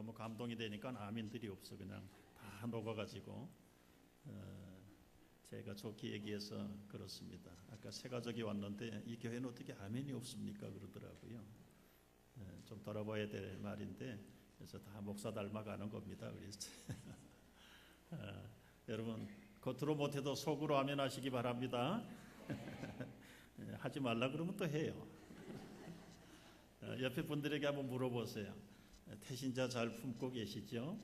너무 감동이 되니까 아멘들이 없어. 그냥 다 녹아가지고 제가 좋게 얘기해서 그렇습니다. 아까 새 가족이 왔는데 이 교회는 어떻게 아멘이 없습니까? 그러더라고요. 좀 돌아봐야 될 말인데 그래서 다 목사 닮아가는 겁니다. 그래서 여러분 겉으로 못해도 속으로 아멘 하시기 바랍니다. 하지 말라 그러면 또 해요. 옆에 분들에게 한번 물어보세요. 태신자 잘 품고 계시죠?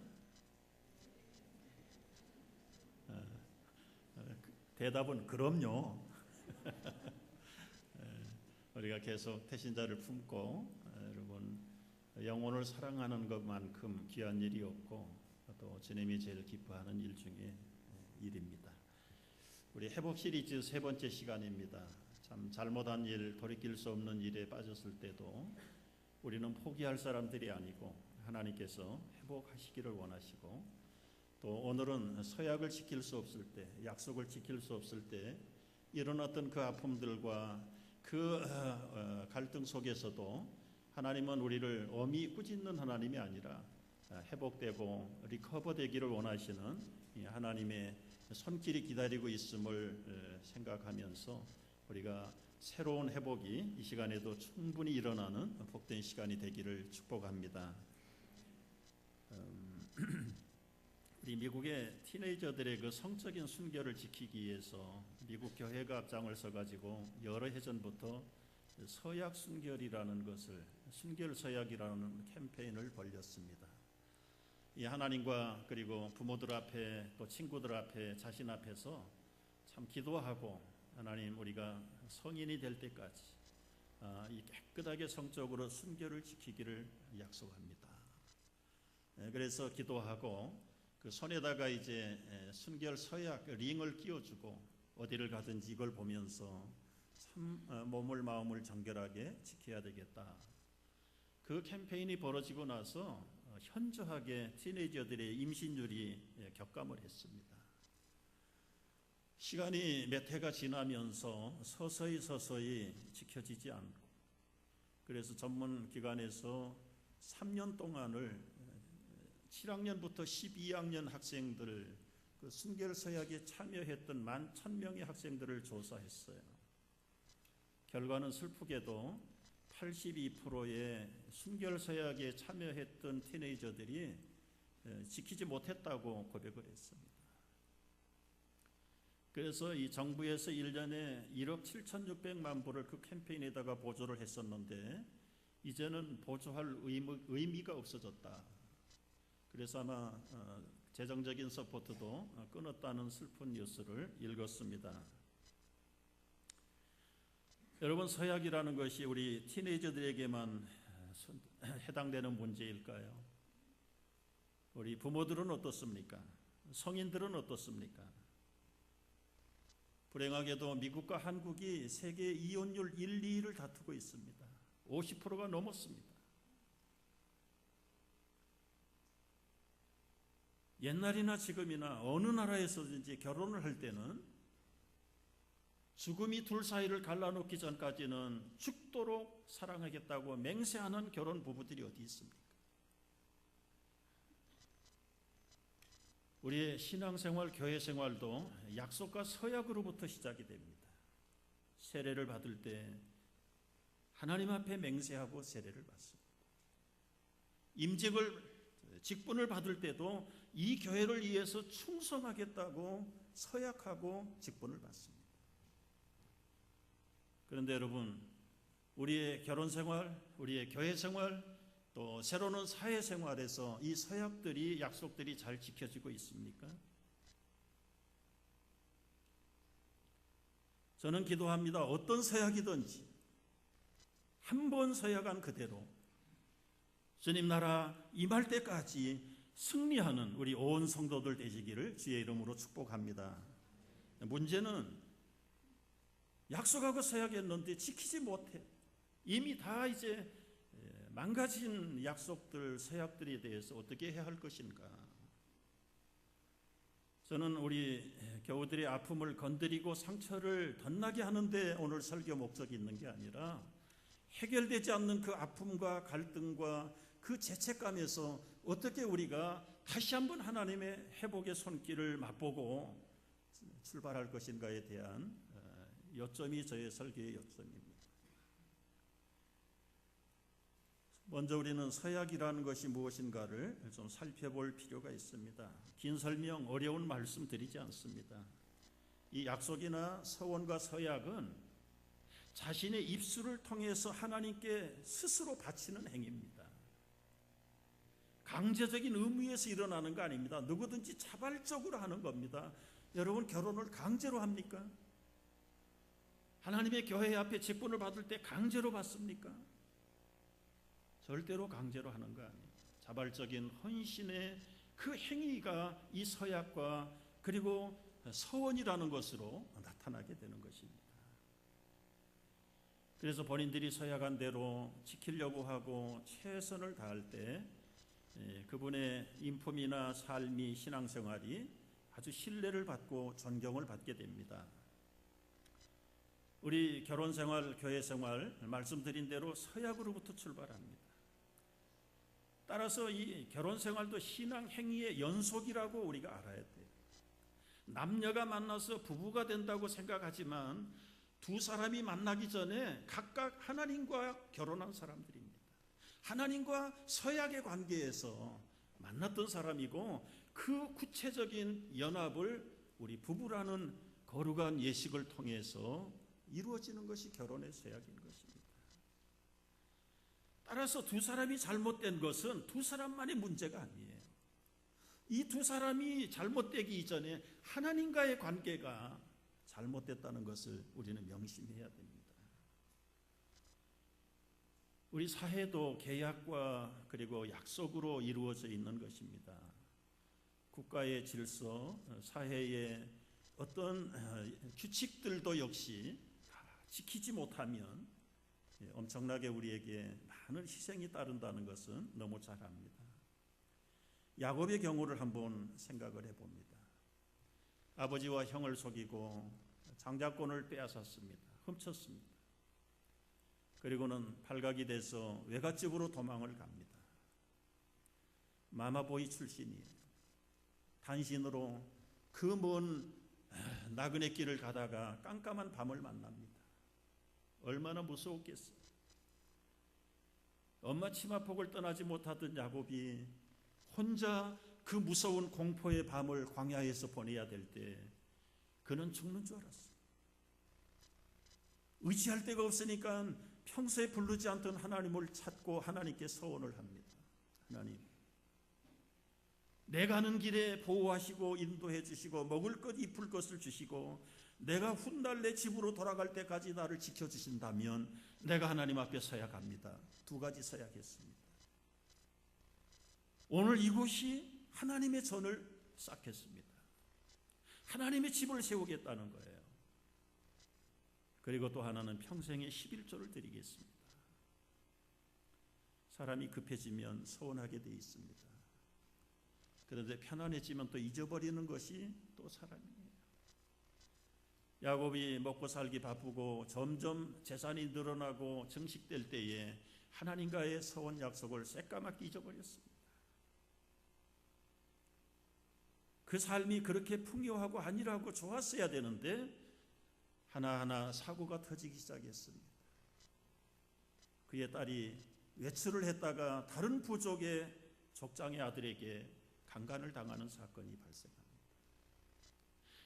대답은 그럼요. 우리가 계속 태신자를 품고 여러분 영혼을 사랑하는 것만큼 귀한 일이 없고 또 주님이 제일 기뻐하는 일 중에 일입니다. 우리 회복 시리즈 세 번째 시간입니다. 참 잘못한 일, 돌이킬 수 없는 일에 빠졌을 때도 우리는 포기할 사람들이 아니고 하나님께서 회복하시기를 원하시고 또 오늘은 서약을 지킬 수 없을 때, 약속을 지킬 수 없을 때 일어났던 그 아픔들과 그 갈등 속에서도 하나님은 우리를 엄히 꾸짖는 하나님이 아니라 회복되고 리커버되기를 원하시는 하나님의 손길이 기다리고 있음을 생각하면서 우리가 새로운 회복이 이 시간에도 충분히 일어나는 복된 시간이 되기를 축복합니다. 우리 미국의 티네이저들의 그 성적인 순결을 지키기 위해서 미국 교회가 앞장을 서가지고 여러 해 전부터 서약 순결이라는 것을 순결 서약이라는 캠페인을 벌였습니다. 이 하나님과 그리고 부모들 앞에 또 친구들 앞에 자신 앞에서 참 기도하고 하나님 우리가 성인이 될 때까지 이 깨끗하게 성적으로 순결을 지키기를 약속합니다. 그래서 기도하고 그 손에다가 이제 순결 서약 링을 끼워주고 어디를 가든지 이걸 보면서 참 몸을 마음을 정결하게 지켜야 되겠다. 그 캠페인이 벌어지고 나서 현저하게 티네이저들의 임신율이 격감을 했습니다. 시간이 몇 해가 지나면서 서서히 지켜지지 않고 그래서 전문 기관에서 3년 동안을 7학년부터 12학년 학생들 그 순결 서약에 참여했던 11,000명의 학생들을 조사했어요. 결과는 슬프게도 82%의 순결 서약에 참여했던 티네이저들이 지키지 못했다고 고백을 했습니다. 그래서 이 정부에서 1년에 1억 7,600만 불을 그 캠페인에다가 보조를 했었는데 이제는 보조할 의미가 없어졌다. 그래서 아마 재정적인 서포트도 끊었다는 슬픈 뉴스를 읽었습니다. 여러분 서약이라는 것이 우리 티네이저들에게만 해당되는 문제일까요? 우리 부모들은 어떻습니까? 성인들은 어떻습니까? 불행하게도 미국과 한국이 세계 이혼율 1, 2위를 다투고 있습니다. 50%가 넘었습니다. 옛날이나 지금이나 어느 나라에서든지 결혼을 할 때는 죽음이 둘 사이를 갈라놓기 전까지는 죽도록 사랑하겠다고 맹세하는 결혼 부부들이 어디 있습니까? 우리의 신앙생활, 교회생활도 약속과 서약으로부터 시작이 됩니다. 세례를 받을 때 하나님 앞에 맹세하고 세례를 받습니다. 직분을 받을 때도 이 교회를 위해서 충성하겠다고 서약하고 직분을 받습니다. 그런데 여러분, 우리의 결혼생활, 우리의 교회생활, 또 새로운 사회생활에서 이 서약들이, 약속들이 잘 지켜지고 있습니까? 저는 기도합니다. 어떤 서약이든지 한 번 서약한 그대로 주님 나라 임할 때까지 승리하는 우리 온 성도들 되시기를 주의 이름으로 축복합니다. 문제는 약속하고 서약했는데 지키지 못해. 이미 다 이제 망가진 약속들, 서약들에 대해서 어떻게 해야 할 것인가? 저는 우리 교우들의 아픔을 건드리고 상처를 덧나게 하는데 오늘 설교 목적이 있는 게 아니라 해결되지 않는 그 아픔과 갈등과 그 죄책감에서 어떻게 우리가 다시 한번 하나님의 회복의 손길을 맛보고 출발할 것인가에 대한 요점이 저의 설교의 요점입니다. 먼저 우리는 서약이라는 것이 무엇인가를 좀 살펴볼 필요가 있습니다. 긴 설명, 어려운 말씀 드리지 않습니다. 이 약속이나 서원과 서약은 자신의 입술을 통해서 하나님께 스스로 바치는 행위입니다. 강제적인 의무에서 일어나는 거 아닙니다. 누구든지 자발적으로 하는 겁니다. 여러분, 결혼을 강제로 합니까? 하나님의 교회 앞에 직분을 받을 때 강제로 받습니까? 절대로 강제로 하는 거 아니에요. 자발적인 헌신의 그 행위가 이 서약과 그리고 서원이라는 것으로 나타나게 되는 것입니다. 그래서 본인들이 서약한 대로 지키려고 하고 최선을 다할 때 그분의 인품이나 삶이, 신앙생활이 아주 신뢰를 받고 존경을 받게 됩니다. 우리 결혼생활, 교회생활 말씀드린 대로 서약으로부터 출발합니다. 따라서 이 결혼생활도 신앙 행위의 연속이라고 우리가 알아야 돼요. 남녀가 만나서 부부가 된다고 생각하지만 두 사람이 만나기 전에 각각 하나님과 결혼한 사람들입니다. 하나님과 서약의 관계에서 만났던 사람이고 그 구체적인 연합을 우리 부부라는 거룩한 예식을 통해서 이루어지는 것이 결혼의 서약인 것입니다. 따라서 두 사람이 잘못된 것은 두 사람만의 문제가 아니에요. 이 두 사람이 잘못되기 이전에 하나님과의 관계가 잘못됐다는 것을 우리는 명심해야 됩니다. 우리 사회도 계약과 그리고 약속으로 이루어져 있는 것입니다. 국가의 질서, 사회의 어떤 규칙들도 역시 다 지키지 못하면 엄청나게 우리에게 많은 희생이 따른다는 것은 너무 잘 압니다. 야곱의 경우를 한번 생각을 해봅니다. 아버지와 형을 속이고 장자권을 빼앗았습니다. 훔쳤습니다. 그리고는 발각이 돼서 외갓집으로 도망을 갑니다. 마마보이 출신이에요. 단신으로 그 먼 나그네 길을 가다가 깜깜한 밤을 만납니다. 얼마나 무서웠겠어요. 엄마 치마폭을 떠나지 못하던 야곱이 혼자 그 무서운 공포의 밤을 광야에서 보내야 될 때 그는 죽는 줄 알았어요. 의지할 데가 없으니까 평소에 부르지 않던 하나님을 찾고 하나님께 서원을 합니다. 하나님, 내가 가는 길에 보호하시고 인도해 주시고 먹을 것 입을 것을 주시고 내가 훗날 내 집으로 돌아갈 때까지 나를 지켜주신다면 내가 하나님 앞에 서약합니다. 두 가지 서약했습니다. 오늘 이곳이 하나님의 전을 쌓겠습니다. 하나님의 집을 세우겠다는 거예요. 그리고 또 하나는 평생의 11조를 드리겠습니다. 사람이 급해지면 서운하게 돼 있습니다. 그런데 편안해지면 또 잊어버리는 것이 또 사람이에요. 야곱이 먹고 살기 바쁘고 점점 재산이 늘어나고 증식될 때에 하나님과의 서원 약속을 새까맣게 잊어버렸습니다. 그 삶이 그렇게 풍요하고 안일하고 좋았어야 되는데 하나하나 사고가 터지기 시작했습니다. 그의 딸이 외출을 했다가 다른 부족의 족장의 아들에게 강간을 당하는 사건이 발생합니다.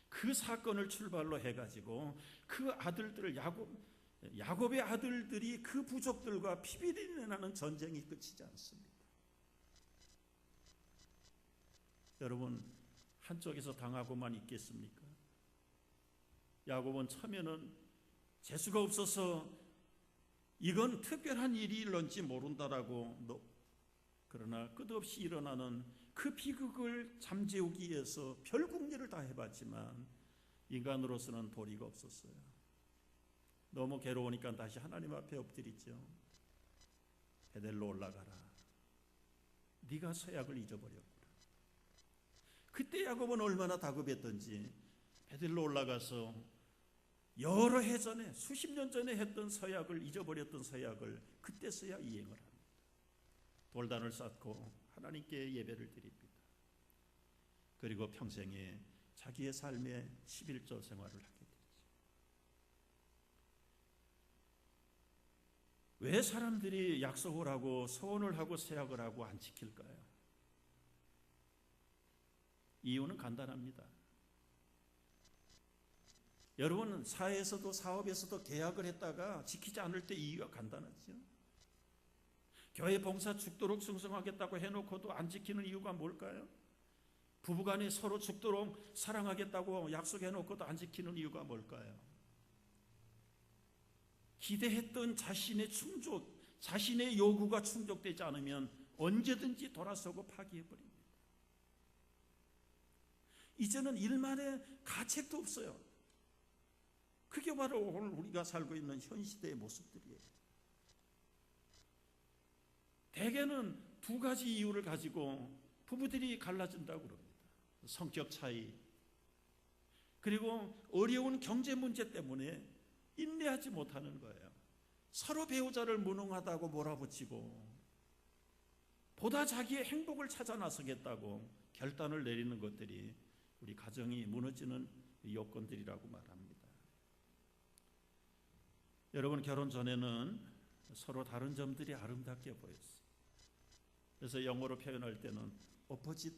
그 사건을 출발로 해가지고 그 아들들을 야곱의 아들들이 그 부족들과 피비린내 나는 전쟁이 끝이지 않습니다. 여러분, 한쪽에서 당하고만 있겠습니까? 야곱은 처음에는 재수가 없어서 이건 특별한 일이 일런지 모른다라고, 그러나 끝없이 일어나는 그 비극을 잠재우기 위해서 별국리를 다 해봤지만 인간으로서는 도리가 없었어요. 너무 괴로우니까 다시 하나님 앞에 엎드리죠. 베델로 올라가라. 네가 서약을 잊어버렸구나. 그때 야곱은 얼마나 다급했던지 베델로 올라가서 여러 해 전에, 수십 년 전에 했던 서약을, 잊어버렸던 서약을 그때서야 이행을 합니다. 돌단을 쌓고 하나님께 예배를 드립니다. 그리고 평생에 자기의 삶의 11조 생활을 하게 되죠. 왜 사람들이 약속을 하고 소원을 하고 세약을 하고 안 지킬까요? 이유는 간단합니다. 여러분, 사회에서도 사업에서도 계약을 했다가 지키지 않을 때 이유가 간단하죠. 교회 봉사 죽도록 충성하겠다고 해놓고도 안 지키는 이유가 뭘까요? 부부간에 서로 죽도록 사랑하겠다고 약속해놓고도 안 지키는 이유가 뭘까요? 기대했던 자신의 충족, 자신의 요구가 충족되지 않으면 언제든지 돌아서고 파기해버립니다. 이제는 일만의 가책도 없어요. 그게 바로 오늘 우리가 살고 있는 현 시대의 모습들이에요. 대개는 두 가지 이유를 가지고 부부들이 갈라진다고 그럽니다. 성격 차이, 그리고 어려운 경제 문제 때문에 인내하지 못하는 거예요. 서로 배우자를 무능하다고 몰아붙이고 보다 자기의 행복을 찾아 나서겠다고 결단을 내리는 것들이 우리 가정이 무너지는 요건들이라고 말합니다. 여러분, 결혼 전에는 서로 다른 점들이 아름답게 보였어요. 그래서 영어로 표현할 때는 opposite,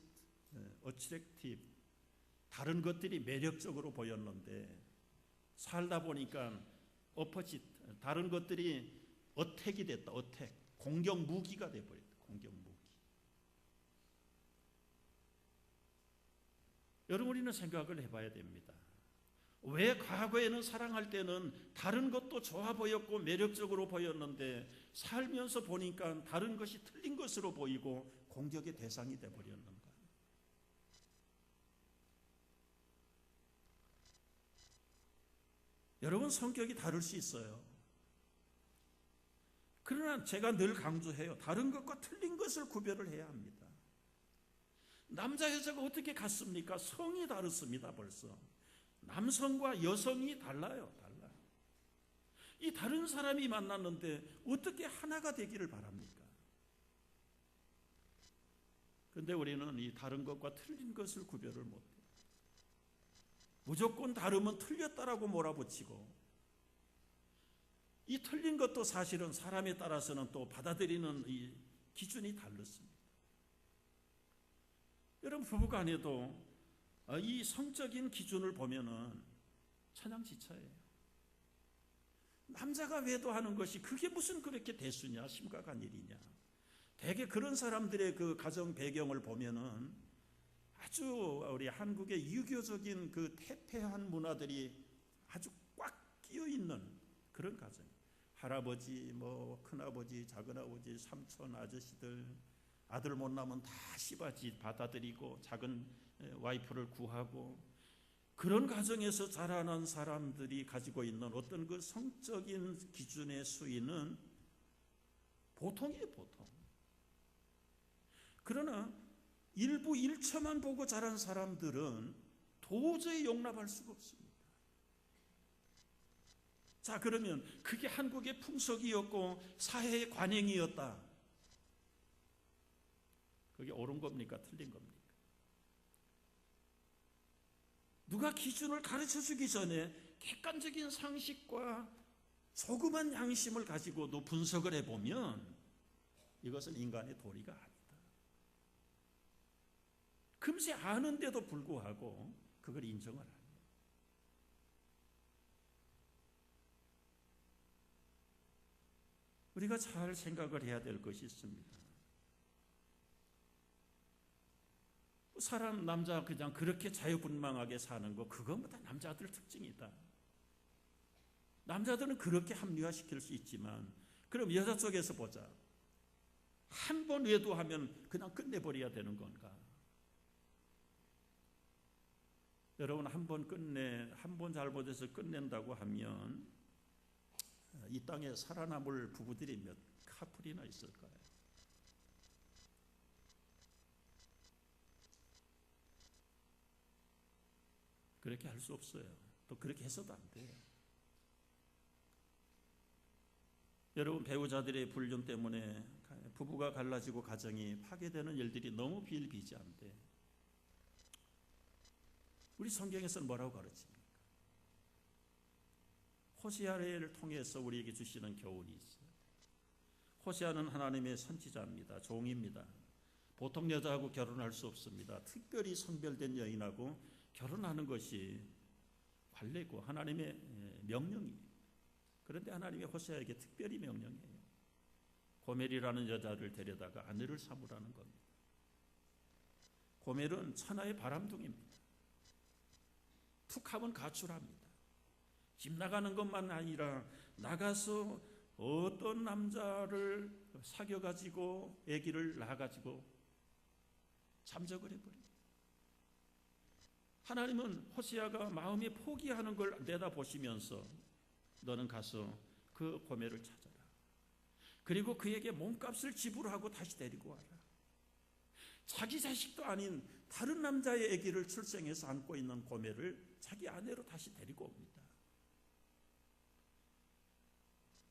attractive, 다른 것들이 매력적으로 보였는데 살다 보니까 opposite, 다른 것들이 어택이 됐다. 어택, 공격 무기가 돼버렸다. 공격 무기. 여러분, 우리는 생각을 해봐야 됩니다. 왜 과거에는 사랑할 때는 다른 것도 좋아 보였고 매력적으로 보였는데 살면서 보니까 다른 것이 틀린 것으로 보이고 공격의 대상이 돼버렸는가? 여러분, 성격이 다를 수 있어요. 그러나 제가 늘 강조해요. 다른 것과 틀린 것을 구별을 해야 합니다. 남자 여자가 어떻게 같습니까? 성이 다르습니다. 벌써 남성과 여성이 달라요. 이 다른 사람이 만났는데 어떻게 하나가 되기를 바랍니까? 그런데 우리는 이 다른 것과 틀린 것을 구별을 못해요. 무조건 다르면 틀렸다라고 몰아붙이고, 이 틀린 것도 사실은 사람에 따라서는 또 받아들이는 이 기준이 다르습니다. 여러분, 부부간에도 이 성적인 기준을 보면은 천양지차예요. 남자가 외도하는 것이 그게 무슨 그렇게 대수냐, 심각한 일이냐. 대개 그런 사람들의 그 가정 배경을 보면은 아주 우리 한국의 유교적인 그 태폐한 문화들이 아주 꽉 끼어 있는 그런 가정. 할아버지, 뭐 큰아버지, 작은아버지, 삼촌, 아저씨들, 아들 못 나면 다 씨바지 받아들이고 작은 와이프를 구하고, 그런 가정에서 자라난 사람들이 가지고 있는 어떤 그 성적인 기준의 수위는 보통이에요, 보통. 그러나 일부 일처만 보고 자란 사람들은 도저히 용납할 수가 없습니다. 자, 그러면 그게 한국의 풍속이었고 사회의 관행이었다. 그게 옳은 겁니까? 틀린 겁니까? 누가 기준을 가르쳐 주기 전에 객관적인 상식과 조그만 양심을 가지고도 분석을 해보면 이것은 인간의 도리가 아니다. 금세 아는데도 불구하고 그걸 인정을 합니다. 우리가 잘 생각을 해야 될 것이 있습니다. 사람, 남자 그냥 그렇게 자유분방하게 사는 거, 그건 다 남자들 특징이다. 남자들은 그렇게 합리화시킬 수 있지만, 그럼 여자 쪽에서 보자. 한 번 외도하면 그냥 끝내버려야 되는 건가? 여러분, 한 번 잘못해서 끝낸다고 하면 이 땅에 살아남을 부부들이 몇 카풀이나 있을까요? 그렇게 할 수 없어요. 또 그렇게 해서도 안 돼요. 여러분, 배우자들의 불륜 때문에 부부가 갈라지고 가정이 파괴되는 일들이 너무 비일비재한데 우리 성경에서는 뭐라고 가르칩니까? 호세아를 통해서 우리에게 주시는 교훈이 있어요. 호세아는 하나님의 선지자입니다. 종입니다. 보통 여자하고 결혼할 수 없습니다. 특별히 성별된 여인하고 결혼하는 것이 관례고 하나님의 명령이에요. 그런데 하나님이 호세아에게 특별히 명령해요. 고멜이라는 여자를 데려다가 아내를 삼으라는 겁니다. 고멜은 천하의 바람둥이입니다. 툭하면 가출합니다. 집 나가는 것만 아니라 나가서 어떤 남자를 사귀어가지고 아기를 낳아가지고 잠적을 해버립니다. 하나님은 호세아가 마음이 포기하는 걸 내다보시면서 너는 가서 그 고멜을 찾아라. 그리고 그에게 몸값을 지불하고 다시 데리고 와라. 자기 자식도 아닌 다른 남자의 아기를 출생해서 안고 있는 고멜을 자기 아내로 다시 데리고 옵니다.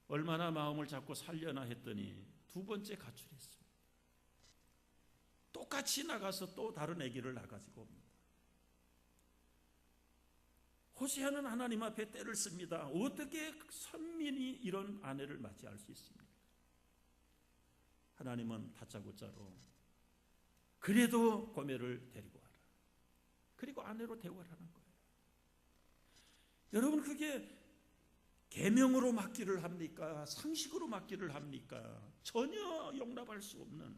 얼마나 마음을 잡고 살려나 했더니 두 번째 가출했습니다. 똑같이 나가서 또 다른 아기를 낳아가지고 옵니다. 호세아는 하나님 앞에 떼를 씁니다. 어떻게 선민이 이런 아내를 맞이할 수 있습니까? 하나님은 다짜고짜로 그래도 고멜을 데리고 와라. 그리고 아내로 대우하라는 거예요. 여러분, 그게 계명으로 맡기를 합니까? 상식으로 맡기를 합니까? 전혀 용납할 수 없는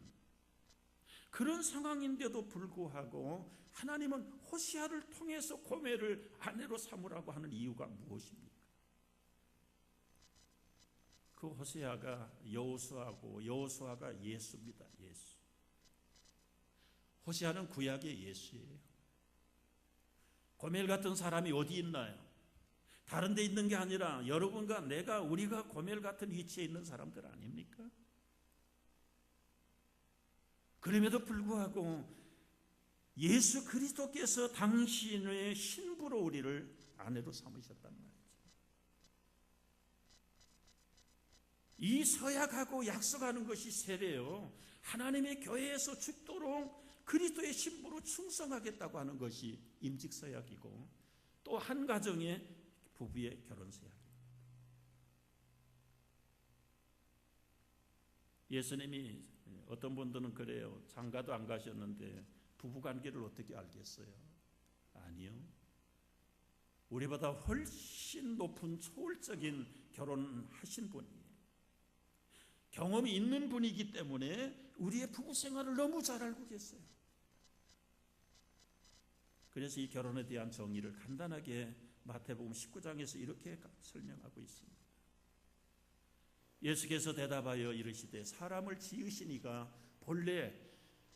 그런 상황인데도 불구하고 하나님은 호세아를 통해서 고멜을 아내로 삼으라고 하는 이유가 무엇입니까? 그 호세아가 여호수아고 여호수아가 예수입니다. 예수. 호세아는 구약의 예수예요. 고멜 같은 사람이 어디 있나요? 다른 데 있는 게 아니라 여러분과 내가, 우리가 고멜 같은 위치에 있는 사람들 아닙니까? 그럼에도 불구하고 예수 그리스도께서 당신의 신부로 우리를 아내로 삼으셨단 말이죠. 이 서약하고 약속하는 것이 세례요, 하나님의 교회에서 죽도록 그리스도의 신부로 충성하겠다고 하는 것이 임직서약이고 또 한 가정의 부부의 결혼서약입니다. 예수님이, 어떤 분들은 그래요, 장가도 안 가셨는데 부부관계를 어떻게 알겠어요? 아니요. 우리보다 훨씬 높은 초월적인 결혼하신 분이에요. 경험이 있는 분이기 때문에 우리의 부부 생활을 너무 잘 알고 계세요. 그래서 이 결혼에 대한 정의를 간단하게 마태복음 19장에서 이렇게 설명하고 있습니다. 예수께서 대답하여 이르시되 사람을 지으시니가 본래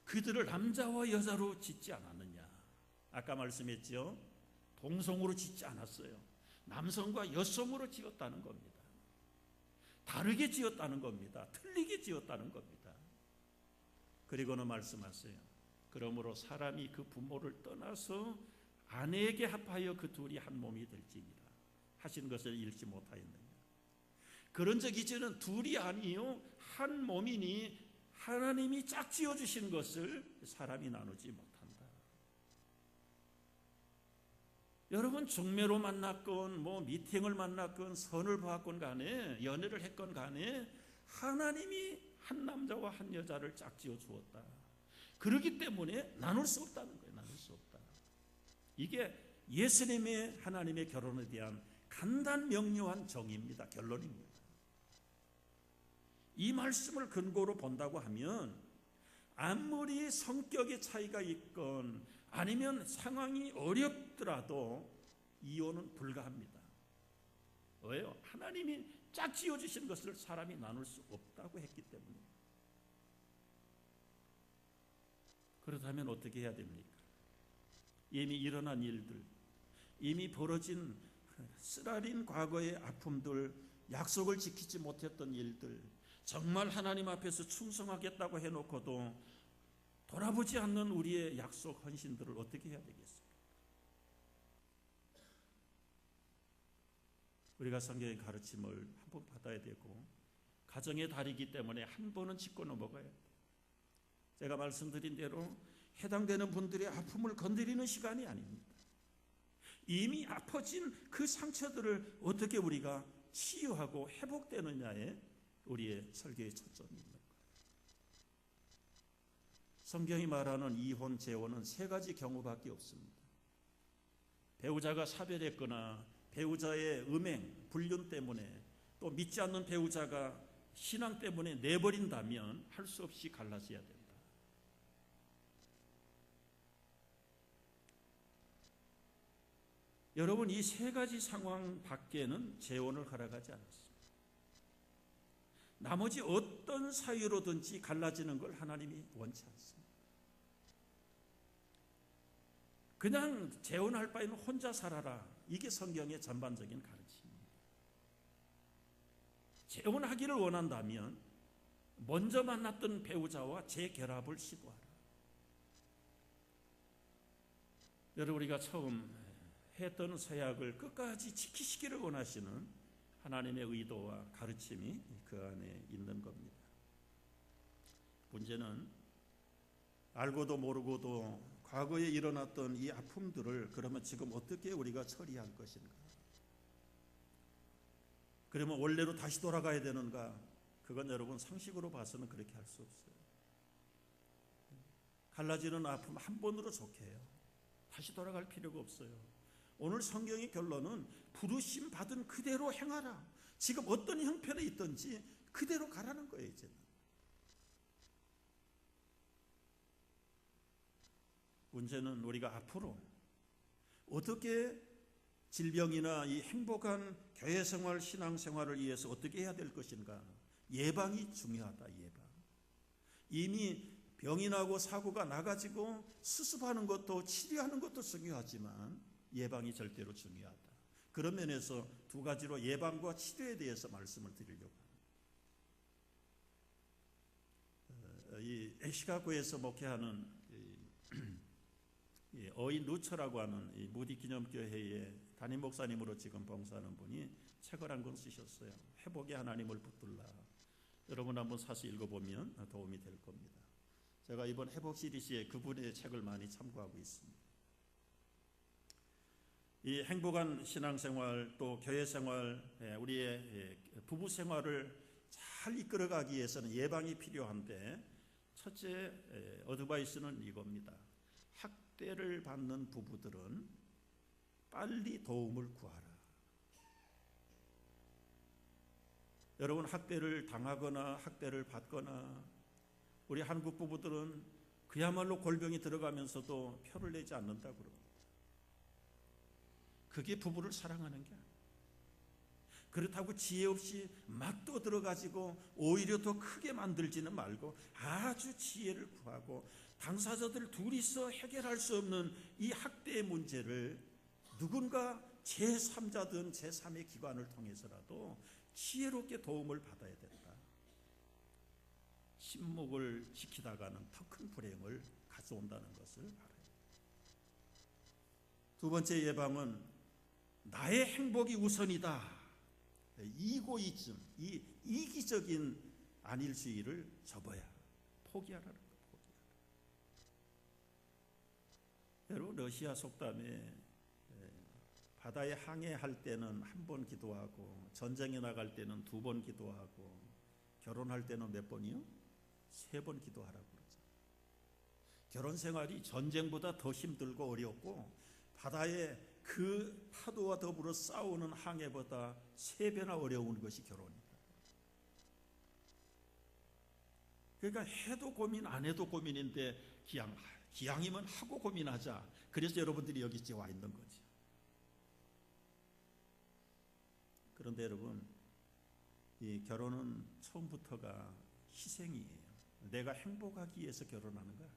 그들을 남자와 여자로 짓지 않았느냐. 아까 말씀했죠. 동성으로 짓지 않았어요. 남성과 여성으로 지었다는 겁니다. 다르게 지었다는 겁니다. 틀리게 지었다는 겁니다. 그리고는 말씀하세요. 그러므로 사람이 그 부모를 떠나서 아내에게 합하여 그 둘이 한 몸이 될지니라 하신 것을 읽지 못하였느냐. 그런 적 이제는 둘이 아니요 한 몸이니 하나님이 짝지어 주신 것을 사람이 나누지 못한다. 여러분, 중매로 만났건 미팅을 만났건 선을 보았건 간에 연애를 했건 간에 하나님이 한 남자와 한 여자를 짝지어 주었다. 그렇기 때문에 나눌 수 없다는 거예요. 나눌 수 없다. 이게 예수님의 하나님의 결혼에 대한 간단 명료한 정의입니다. 결론입니다. 이 말씀을 근거로 본다고 하면 아무리 성격의 차이가 있건 아니면 상황이 어렵더라도 이혼은 불가합니다. 왜요? 하나님이 짝 지어주신 것을 사람이 나눌 수 없다고 했기 때문에. 그렇다면 어떻게 해야 됩니까? 이미 일어난 일들, 이미 벌어진 쓰라린 과거의 아픔들, 약속을 지키지 못했던 일들, 정말 하나님 앞에서 충성하겠다고 해놓고도 돌아보지 않는 우리의 약속 헌신들을 어떻게 해야 되겠습니까? 우리가 성경의 가르침을 한번 받아야 되고 가정의 달이기 때문에 한 번은 짚고 넘어가야 돼. 제가 말씀드린 대로 해당되는 분들의 아픔을 건드리는 시간이 아닙니다. 이미 아파진 그 상처들을 어떻게 우리가 치유하고 회복되느냐에 우리의 설교의 초점이 있는 거예요. 성경이 말하는 이혼, 재혼은 세 가지 경우밖에 없습니다. 배우자가 사별했거나 배우자의 음행, 불륜 때문에 또 믿지 않는 배우자가 신앙 때문에 내버린다면 할 수 없이 갈라져야 된다. 여러분, 이 세 가지 상황 밖에는 재혼을 허락하지 않았습니다. 나머지 어떤 사유로든지 갈라지는 걸 하나님이 원치 않습니다. 그냥 재혼할 바에는 혼자 살아라. 이게 성경의 전반적인 가르침입니다. 재혼하기를 원한다면 먼저 만났던 배우자와 재결합을 시도하라. 여러분, 우리가 처음 했던 서약을 끝까지 지키시기를 원하시는 하나님의 의도와 가르침이 그 안에 있는 겁니다. 문제는 알고도 모르고도 과거에 일어났던 이 아픔들을 그러면 지금 어떻게 우리가 처리할 것인가? 그러면 원래로 다시 돌아가야 되는가? 그건 여러분 상식으로 봐서는 그렇게 할 수 없어요. 갈라지는 아픔 한 번으로 좋게요. 다시 돌아갈 필요가 없어요. 오늘 성경의 결론은 부르심 받은 그대로 행하라. 지금 어떤 형편에 있든지 그대로 가라는 거예요. 이제는. 문제는 우리가 앞으로 어떻게 질병이나 이 행복한 교회 생활, 신앙 생활을 위해서 어떻게 해야 될 것인가? 예방이 중요하다. 예방. 이미 병이 나고 사고가 나가지고 수습하는 것도 치료하는 것도 중요하지만 예방이 절대로 중요하다. 그런 면에서 두 가지로 예방과 치료에 대해서 말씀을 드리려고 합니다. 이 시카고에서 목회하는 어인 루처라고 하는 이 무디 기념교회의 담임 목사님으로 지금 봉사하는 분이 책을 한 권 쓰셨어요. 회복의 하나님을 붙들라. 여러분 한번 사서 읽어보면 도움이 될 겁니다. 제가 이번 회복 시리즈에 그분의 책을 많이 참고하고 있습니다. 이 행복한 신앙생활 또 교회생활, 우리의 부부 생활을 잘 이끌어가기 위해서는 예방이 필요한데 첫째 어드바이스는 이겁니다. 학대를 받는 부부들은 빨리 도움을 구하라. 여러분, 학대를 당하거나 학대를 받거나 우리 한국 부부들은 그야말로 골병이 들어가면서도 표를 내지 않는다고 그럽니다. 그게 부부를 사랑하는 게 아니에요. 그렇다고 지혜 없이 막 떠들어가지고 오히려 더 크게 만들지는 말고 아주 지혜를 구하고 당사자들 둘이서 해결할 수 없는 이 학대의 문제를 누군가 제3자든 제3의 기관을 통해서라도 지혜롭게 도움을 받아야 된다. 침묵을 지키다가는 더 큰 불행을 가져온다는 것을 알아요. 두 번째 예방은 나의 행복이 우선이다. 이고이즘, 이 이기적인 안일주의를 접어야 포기하라는 거예요. 포기하라. 여러분, 러시아 속담에 바다에 항해할 때는 한 번 기도하고 전쟁에 나갈 때는 2번 기도하고 결혼할 때는 몇 번이요? 3번 기도하라고 그러죠. 결혼 생활이 전쟁보다 더 힘들고 어렵고 바다에 그 파도와 더불어 싸우는 항해보다 3배나 어려운 것이 결혼이다. 그러니까 해도 고민 안 해도 고민인데 기왕이면 하고 고민하자. 그래서 여러분들이 여기 와 있는 거지. 그런데 여러분, 이 결혼은 처음부터가 희생이에요. 내가 행복하기 위해서 결혼하는 거야.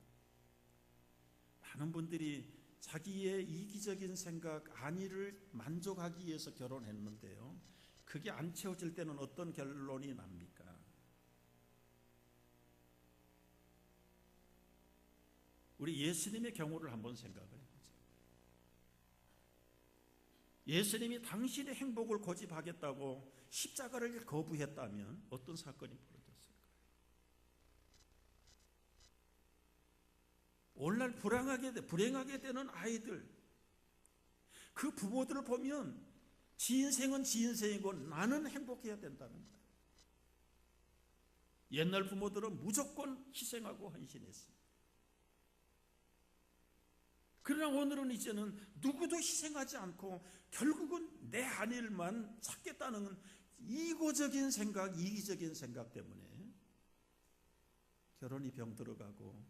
많은 분들이 자기의 이기적인 생각, 안위를 만족하기 위해서 결혼했는데요. 그게 안 채워질 때는 어떤 결론이 납니까? 우리 예수님의 경우를 한번 생각을 해보죠. 예수님이 당신의 행복을 고집하겠다고 십자가를 거부했다면 어떤 사건이 벌어졌을까요? 오늘날 불행하게 되는 아이들, 그 부모들을 보면 지 인생은 지 인생이고 나는 행복해야 된다는 거예요. 옛날 부모들은 무조건 희생하고 헌신했습니다. 그러나 오늘은 이제는 누구도 희생하지 않고 결국은 내 한 일만 찾겠다는 이기적인 생각 때문에 결혼이 병들어가고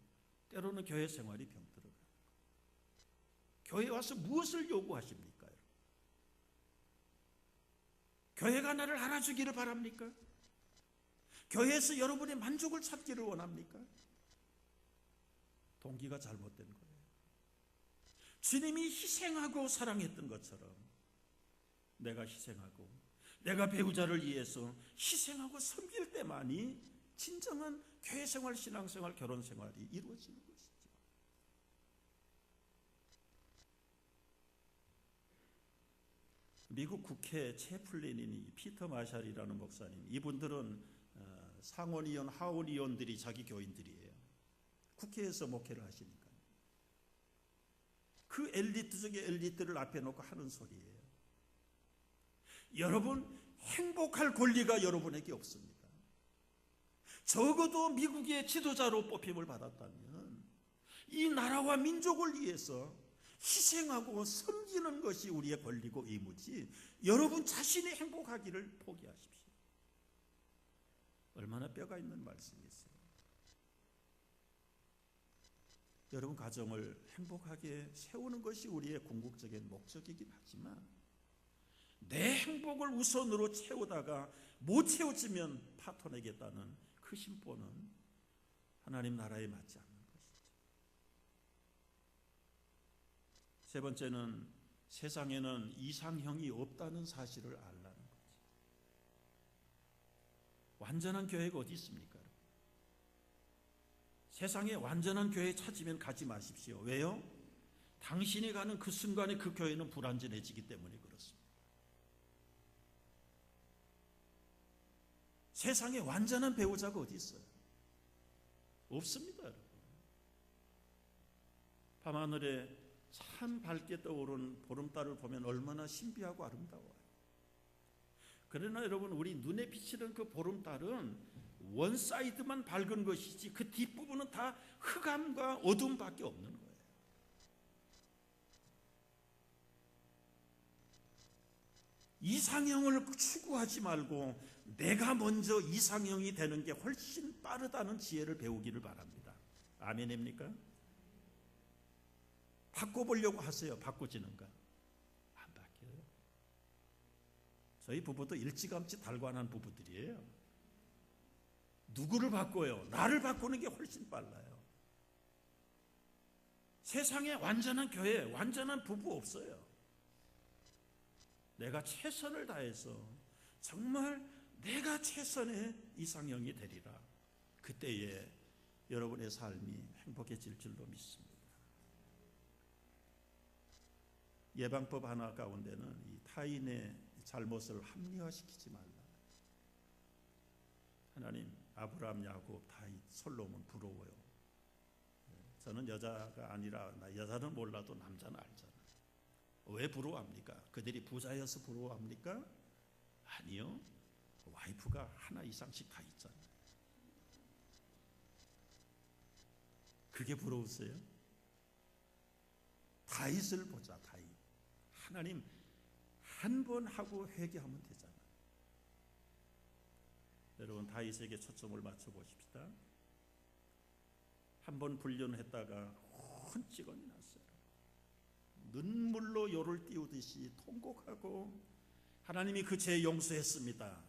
때로는 교회 생활이 병들어가고. 교회에 와서 무엇을 요구하십니까? 교회가 나를 알아주기를 바랍니까? 교회에서 여러분의 만족을 찾기를 원합니까? 동기가 잘못된 거예요. 주님이 희생하고 사랑했던 것처럼 내가 희생하고 내가 배우자를 위해서 희생하고 섬길 때만이 진정한 교회생활, 신앙생활, 결혼생활이 이루어지는 것이죠. 미국 국회 채플린이 피터 마샬이라는 목사님, 이분들은 상원의원, 하원의원들이 자기 교인들이에요. 국회에서 목회를 하시니까 그 엘리트 중에 엘리트를 앞에 놓고 하는 소리예요. 여러분, 행복할 권리가 여러분에게 없습니다. 적어도 미국의 지도자로 뽑힘을 받았다면 이 나라와 민족을 위해서 희생하고 섬기는 것이 우리의 권리고 의무지, 여러분 자신이 행복하기를 포기하십시오. 얼마나 뼈가 있는 말씀이세요. 여러분, 가정을 행복하게 세우는 것이 우리의 궁극적인 목적이긴 하지만 내 행복을 우선으로 채우다가 못 채워지면 파토내겠다는 그 심보는 하나님 나라에 맞지 않는 것이죠. 세 번째는 세상에는 이상형이 없다는 사실을 알라는 거죠. 완전한 교회가 어디 있습니까? 세상에 완전한 교회 찾으면 가지 마십시오. 왜요? 당신이 가는 그 순간에 그 교회는 불완전해지기 때문에 그렇습니다. 세상에 완전한 배우자가 어디 있어요? 없습니다, 여러분. 밤하늘에 참 밝게 떠오른 보름달을 보면 얼마나 신비하고 아름다워요. 그러나 여러분, 우리 눈에 비치는 그 보름달은 원사이드만 밝은 것이지 그 뒷부분은 다 흑암과 어둠밖에 없는 거예요. 이상형을 추구하지 말고 내가 먼저 이상형이 되는 게 훨씬 빠르다는 지혜를 배우기를 바랍니다. 아멘입니까? 바꿔보려고 하세요. 바꿔지는가? 안 바뀌어요. 저희 부부도 일찌감치 달관한 부부들이에요. 누구를 바꿔요? 나를 바꾸는 게 훨씬 빨라요. 세상에 완전한 교회, 완전한 부부 없어요. 내가 최선을 다해서 정말 내가 최선의 이상형이 되리라. 그때에 여러분의 삶이 행복해질 줄로 믿습니다. 예방법 하나 가운데는 이 타인의 잘못을 합리화시키지 말라. 하나님, 아브라함, 야곱, 다윗, 솔로몬 부러워요. 저는 여자가 아니라, 여자는 몰라도 남자는 알잖아요. 왜 부러워합니까? 그들이 부자여서 부러워합니까? 아니요. 와이프가 하나 이상씩 다 있잖아요. 그게 부러우세요? 다윗을 보자. 다윗. 하나님 한 번 하고 회개하면 되잖아요. 여러분, 다윗에게 초점을 맞춰 보십시다. 한 번 불륜했다가 혼찌건이 났어요. 눈물로 요를 띄우듯이 통곡하고 하나님이 그 죄 용서했습니다.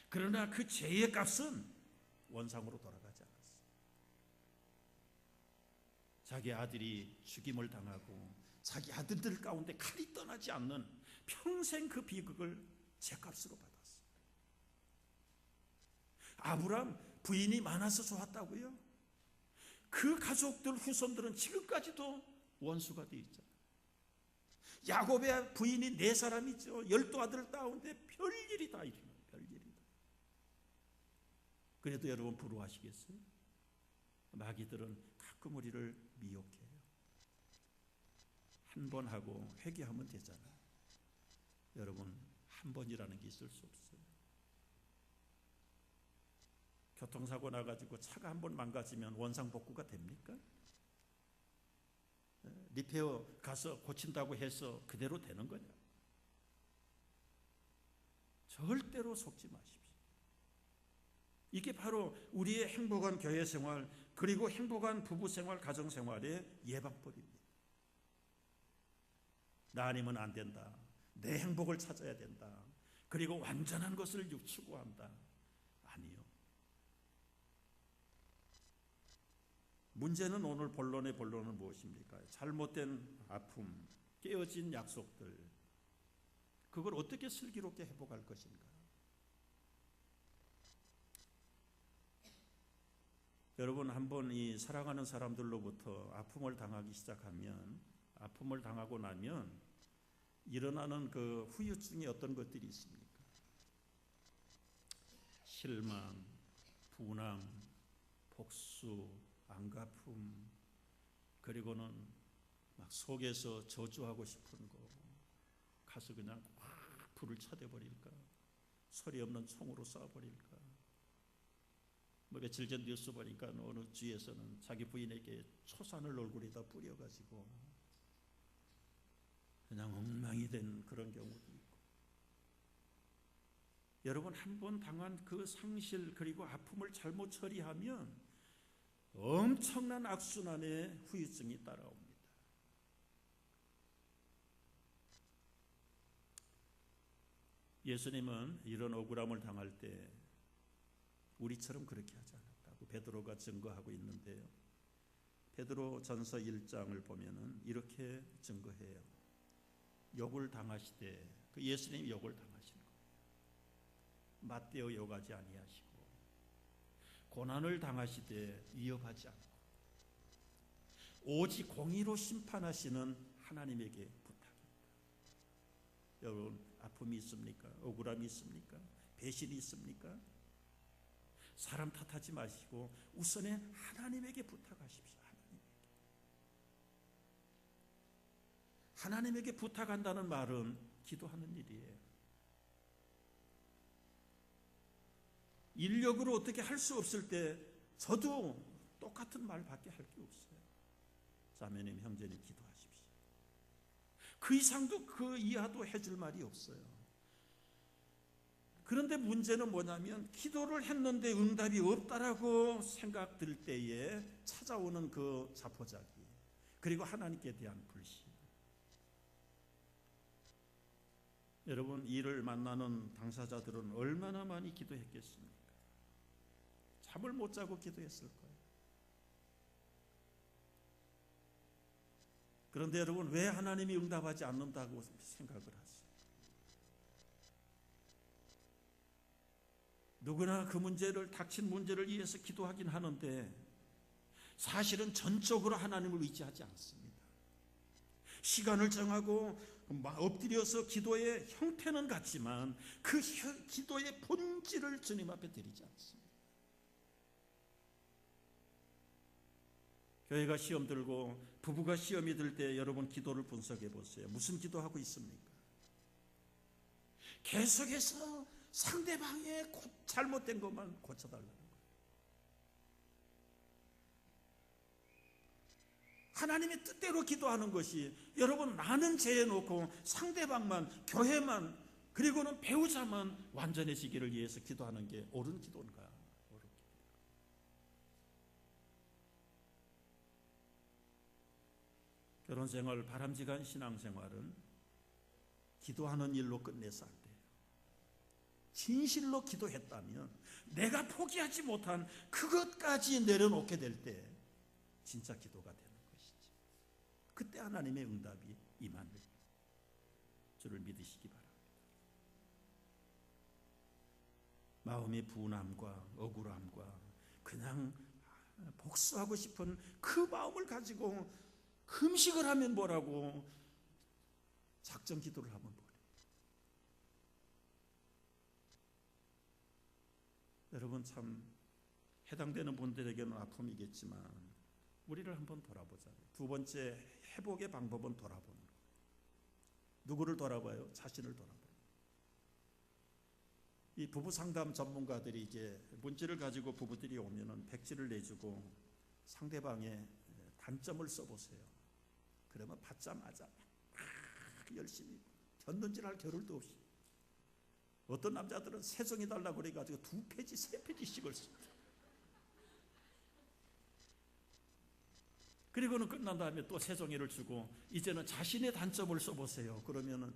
그러나 그 죄의 값은 원상으로 돌아가지 않았어요. 자기 아들이 죽임을 당하고 자기 아들들 가운데 칼이 떠나지 않는 평생 그 비극을 죄값으로 받았어요. 아브람 부인이 많아서 좋았다고요? 그 가족들, 후손들은 지금까지도 원수가 되어 있잖아요. 야곱의 부인이 4사람이죠. 12아들 가운데 별일이 다 일어나요. 별일이 다. 그래도 여러분 부러워하시겠어요? 마귀들은 가끔 우리를 미혹해요. 한 번 하고 회개하면 되잖아요. 여러분 한 번이라는 게 있을 수 없어요. 교통사고 나가지고 차가 한 번 망가지면 원상복구가 됩니까? 리페어 가서 고친다고 해서 그대로 되는 거냐? 절대로 속지 마십시오. 이게 바로 우리의 행복한 교회 생활 그리고 행복한 부부 생활, 가정 생활의 예방법입니다. 나 아니면 안 된다. 내 행복을 찾아야 된다. 그리고 완전한 것을 추구한다. 아니요. 문제는 오늘 본론의 본론은 무엇입니까? 잘못된 아픔, 깨어진 약속들, 그걸 어떻게 슬기롭게 회복할 것인가? 여러분 한번 이 사랑하는 사람들로부터 아픔을 당하기 시작하면, 아픔을 당하고 나면 일어나는 그 후유증이 어떤 것들이 있습니까? 실망, 분함, 복수, 안갚음, 그리고는 막 속에서 저주하고 싶은 거, 가서 그냥 확 불을 쳐대버릴까, 소리 없는 총으로 쏴버릴까. 뭐 며칠 전 뉴스 보니까 어느 주에서는 자기 부인에게 초산을 얼굴에다 뿌려가지고 그냥 엉망이 된 그런 경우도 있고. 여러분 한 번 당한 그 상실 그리고 아픔을 잘못 처리하면 엄청난 악순환의 후유증이 따라옵니다. 예수님은 이런 억울함을 당할 때 우리처럼 그렇게 하지 않았다고 베드로가 증거하고 있는데요. 베드로 전서 1장을 보면은 이렇게 증거해요. 욕을 당하시되, 그 예수님이 욕을 당하신 거예요. 맞대어 욕하지 아니하시고, 고난을 당하시되 위협하지 않고, 오직 공의로 심판하시는 하나님에게 부탁합니다. 여러분 아픔이 있습니까? 억울함이 있습니까? 배신이 있습니까? 사람 탓하지 마시고 우선에 하나님에게 부탁하십시오. 하나님에게 부탁한다는 말은 기도하는 일이에요. 인력으로 어떻게 할 수 없을 때 저도 똑같은 말밖에 할 게 없어요. 자매님, 형제님, 기도하십시오. 그 이상도 그 이하도 해줄 말이 없어요. 그런데 문제는 뭐냐면 기도를 했는데 응답이 없다라고 생각될 때에 찾아오는 그 자포자기, 그리고 하나님께 대한 불신. 여러분, 이를 만나는 당사자들은 얼마나 많이 기도했겠습니까? 잠을 못 자고 기도했을 거예요. 그런데 여러분, 왜 하나님이 응답하지 않는다고 생각을 하세요? 누구나 그 문제를, 닥친 문제를 위해서 기도하긴 하는데 사실은 전적으로 하나님을 의지하지 않습니다. 시간을 정하고 엎드려서 기도의 형태는 같지만 그 기도의 본질을 주님 앞에 드리지 않습니다. 교회가 시험 들고 부부가 시험이 들 때 여러분 기도를 분석해 보세요. 무슨 기도하고 있습니까? 계속해서 상대방의 잘못된 것만 고쳐달라는 거예요. 하나님의 뜻대로 기도하는 것이, 여러분 나는 죄해놓고 상대방만, 교회만, 그리고는 배우자만 완전해지기를 위해서 기도하는 게 옳은 기도인가? 옳은 기도. 결혼생활, 바람직한 신앙생활은 기도하는 일로 끝내서 안 돼요. 진실로 기도했다면 내가 포기하지 못한 그것까지 내려놓게 될 때 진짜 기도가 되는 것이지. 그때 하나님의 응답이 임하는 줄을 믿으시기 바랍니다. 마음의 분함과 억울함과 그냥 복수하고 싶은 그 마음을 가지고 금식을 하면 뭐라고, 작정 기도를 한번 보래. 여러분, 참 해당되는 분들에게는 아픔이겠지만 우리를 한번 돌아보자고요. 두 번째 회복의 방법은 돌아보는 거예요. 누구를 돌아봐요? 자신을 돌아봐요. 이 부부 상담 전문가들이 이제 문제를 가지고 부부들이 오면은 백지를 내주고 상대방의 단점을 써보세요. 그러면 받자마자 막 열심히 견눈질할 겨를도 없이, 어떤 남자들은 세정해 달라고 그래가지고 2페이지, 3페이지씩을 씁니다. 그리고는 끝난 다음에 또 세정의를 주고 이제는 자신의 단점을 써보세요. 그러면은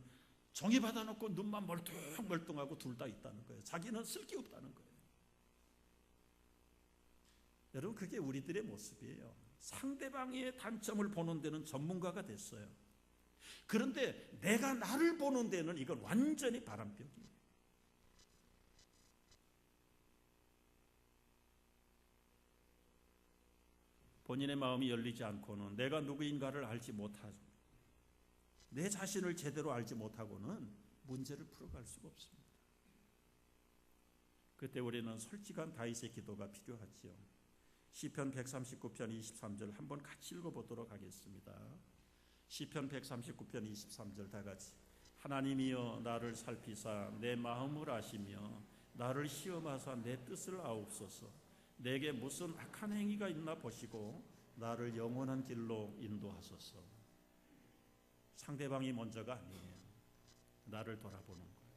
종이 받아놓고 눈만 멀뚱멀뚱하고 둘 다 있다는 거예요. 자기는 쓸 게 없다는 거예요. 여러분, 그게 우리들의 모습이에요. 상대방의 단점을 보는 데는 전문가가 됐어요. 그런데 내가 나를 보는 데는 이건 완전히 바람벽이에요. 본인의 마음이 열리지 않고는 내가 누구인가를 알지 못하고, 내 자신을 제대로 알지 못하고는 문제를 풀어갈 수가 없습니다. 그때 우리는 솔직한 다윗의 기도가 필요하지요. 시편 139편 23절 한번 같이 읽어보도록 하겠습니다. 시편 139편 23절 다 같이. 하나님이여 나를 살피사 내 마음을 아시며 나를 시험하사 내 뜻을 아옵소서. 내게 무슨 악한 행위가 있나 보시고 나를 영원한 길로 인도하소서. 상대방이 먼저가 아니에요. 나를 돌아보는 거예요.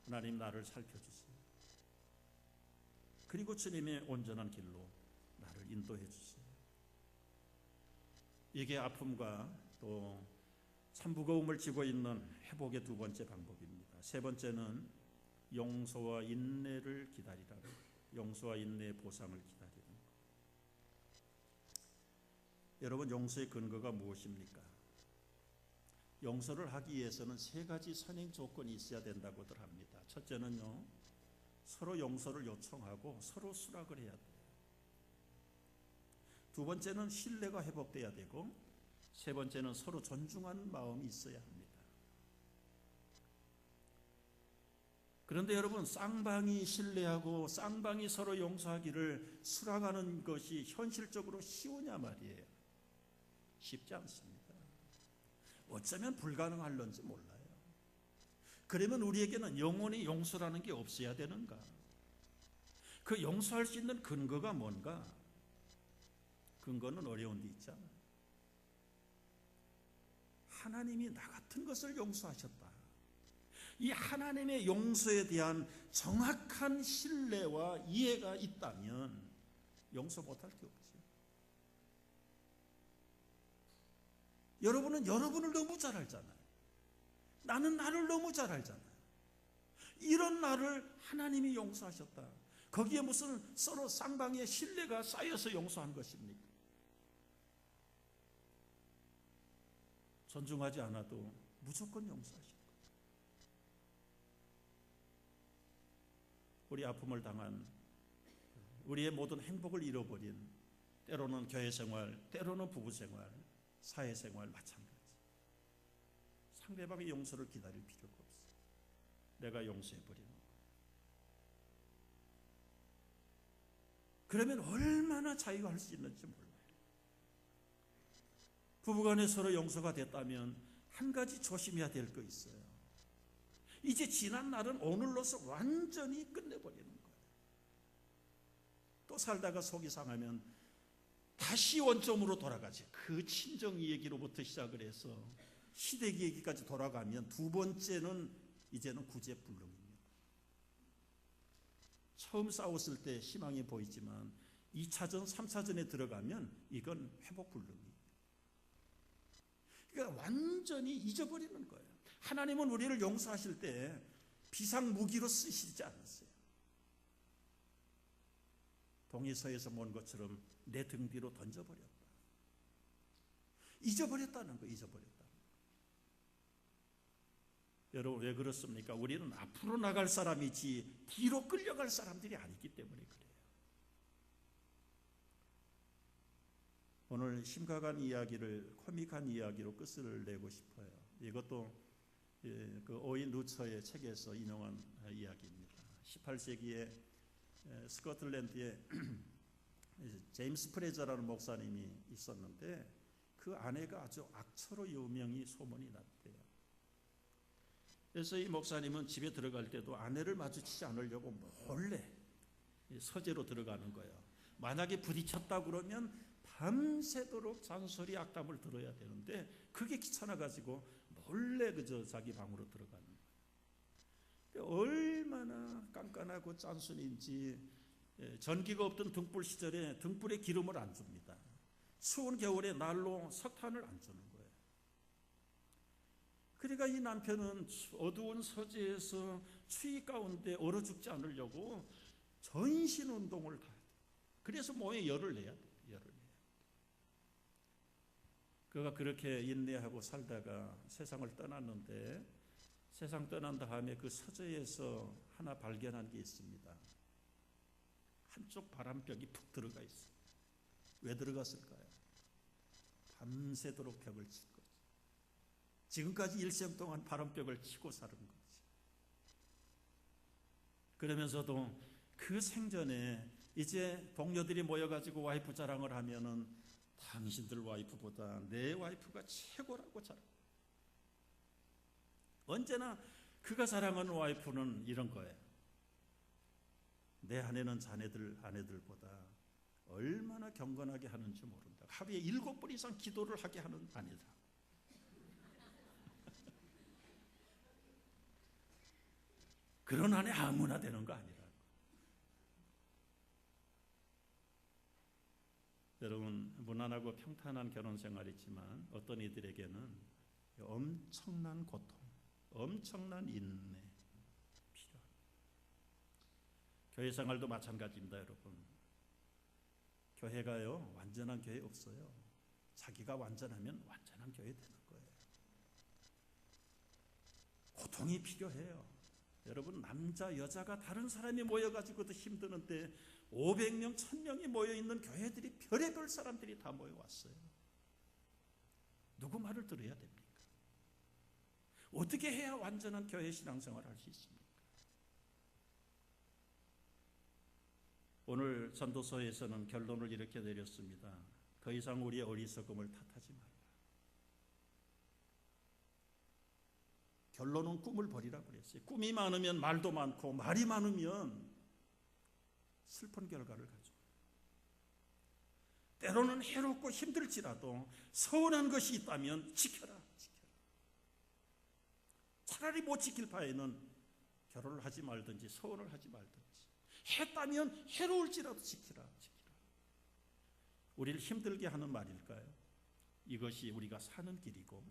하나님, 나를 살펴주세요. 그리고 주님의 온전한 길로 나를 인도해 주세요. 이게 아픔과 또 참무거움을 지고 있는 회복의 두 번째 방법입니다. 세 번째는 용서와 인내를 기다리라. 용서와 인내의 보상을 기다리는 것. 여러분, 용서의 근거가 무엇입니까? 용서를 하기 위해서는 세 가지 선행 조건이 있어야 된다고들 합니다. 첫째는요, 서로 용서를 요청하고 서로 수락을 해야 돼요. 두 번째는 신뢰가 회복돼야 되고, 세 번째는 서로 존중하는 마음이 있어야 합니다. 그런데 여러분, 쌍방이 신뢰하고 쌍방이 서로 용서하기를 수락하는 것이 현실적으로 쉬우냐 말이에요. 쉽지 않습니다. 어쩌면 불가능할런지 몰라요. 그러면 우리에게는 영원히 용서라는 게 없어야 되는가? 그 용서할 수 있는 근거가 뭔가? 근거는 어려운 데 있잖아요. 하나님이 나 같은 것을 용서하셨다. 이 하나님의 용서에 대한 정확한 신뢰와 이해가 있다면 용서 못할 게 없죠. 여러분은 여러분을 너무 잘 알잖아요. 나는 나를 너무 잘 알잖아요. 이런 나를 하나님이 용서하셨다. 거기에 무슨 서로 쌍방의 신뢰가 쌓여서 용서한 것입니까? 존중하지 않아도 무조건 용서하신 거예요. 우리 아픔을 당한, 우리의 모든 행복을 잃어버린, 때로는 교회 생활, 때로는 부부 생활, 사회 생활 마찬가지. 상대방의 용서를 기다릴 필요가 없어요. 내가 용서해버리는 거예요. 그러면 얼마나 자유할 수 있는지 몰라요. 부부간에 서로 용서가 됐다면 한 가지 조심해야 될 거 있어요. 이제 지난 날은 오늘로서 완전히 끝내버리는 거예요. 또 살다가 속이 상하면 다시 원점으로 돌아가지. 그 친정 얘기로부터 시작을 해서 시댁 얘기까지 돌아가면 두 번째는 이제는 구제불능입니다. 처음 싸웠을 때 희망이 보이지만 2차전, 3차전에 들어가면 이건 회복불능이에요. 그러니까 완전히 잊어버리는 거예요. 하나님은 우리를 용서하실 때 비상무기로 쓰시지 않았어요. 동해서에서 먼 것처럼 내 등 뒤로 던져버렸다. 잊어버렸다는 거, 잊어버렸다는 거. 여러분, 왜 그렇습니까? 우리는 앞으로 나갈 사람이지 뒤로 끌려갈 사람들이 아니기 때문에 그래요. 오늘 심각한 이야기를 코믹한 이야기로 끝을 내고 싶어요. 이것도 그 오인 루처의 책에서 인용한 이야기입니다. 18세기에 스코틀랜드에 제임스 프레저라는 목사님이 있었는데 그 아내가 아주 악처로 유명히 소문이 났대요. 그래서 이 목사님은 집에 들어갈 때도 아내를 마주치지 않으려고 몰래 서재로 들어가는 거예요. 만약에 부딪혔다 그러면 밤새도록 잔소리 악담을 들어야 되는데 그게 귀찮아 가지고 몰래 그저 자기 방으로 들어가는 거예요. 얼마나 깐깐하고 짠순인지 전기가 없던 등불 시절에 등불에 기름을 안 줍니다. 추운 겨울에 난로 석탄을 안 주는 거예요. 그러니까 이 남편은 어두운 서재에서 추위 가운데 얼어 죽지 않으려고 전신 운동을 다 해요. 그래서 몸에 열을 내야 돼요. 열을 내야 돼요. 그가 그렇게 인내하고 살다가 세상을 떠났는데 세상 떠난 다음에 그 서재에서 하나 발견한 게 있습니다. 한쪽 바람벽이 푹 들어가 있어요. 왜 들어갔을까요? 밤새도록 벽을 친 거죠. 지금까지 일생 동안 바람벽을 치고 사는 거지. 그러면서도 그 생전에 이제 동료들이 모여가지고 와이프 자랑을 하면은 당신들 와이프보다 내 와이프가 최고라고 자랑. 언제나 그가 자랑하는 와이프는 이런 거예요. 내 아내는 자네들 아내들보다 얼마나 경건하게 하는지 모른다. 하루에 7번 이상 기도를 하게 하는 아내다. 그런 아내 아무나 되는 거 아니라. 여러분, 무난하고 평탄한 결혼 생활이지만 어떤 이들에게는 엄청난 고통, 엄청난 인내 필요합니다. 교회 생활도 마찬가지입니다, 여러분. 교회가요, 완전한 교회 없어요. 자기가 완전하면 완전한 교회 되는 거예요. 고통이 필요해요. 여러분, 남자 여자가 다른 사람이 모여가지고도 힘드는데 500명 1000명이 모여있는 교회들이 별의별 사람들이 다 모여왔어요. 누구 말을 들어야 됩니까? 어떻게 해야 완전한 교회 신앙생활을 할 수 있습니까? 오늘 전도서에서는 결론을 이렇게 내렸습니다. 더 이상 우리의 어리석음을 탓하지 말라. 결론은 꿈을 버리라고 그랬어요. 꿈이 많으면 말도 많고 말이 많으면 슬픈 결과를 가져와요. 때로는 해롭고 힘들지라도 서운한 것이 있다면 지켜라. 차라리 못 지킬 바에는 결혼을 하지 말든지 서운을 하지 말든지 했다면 해로울지라도 지키라. 우리를 힘들게 하는 말일까요? 이것이 우리가 사는 길이고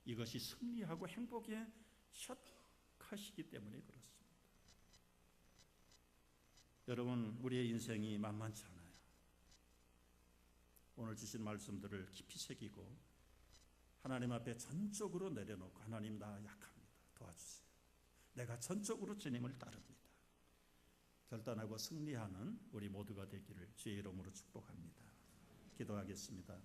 이것이 승리하고 행복의 샷컷이기 때문에 그렇습니다. 여러분, 우리의 인생이 만만치 않아요. 오늘 주신 말씀들을 깊이 새기고 하나님 앞에 전적으로 내려놓고 하나님, 나 약합니다. 도와주세요. 내가 전적으로 주님을 따릅니다. 결단하고 승리하는 우리 모두가 되기를 주의 이름으로 축복합니다. 기도하겠습니다.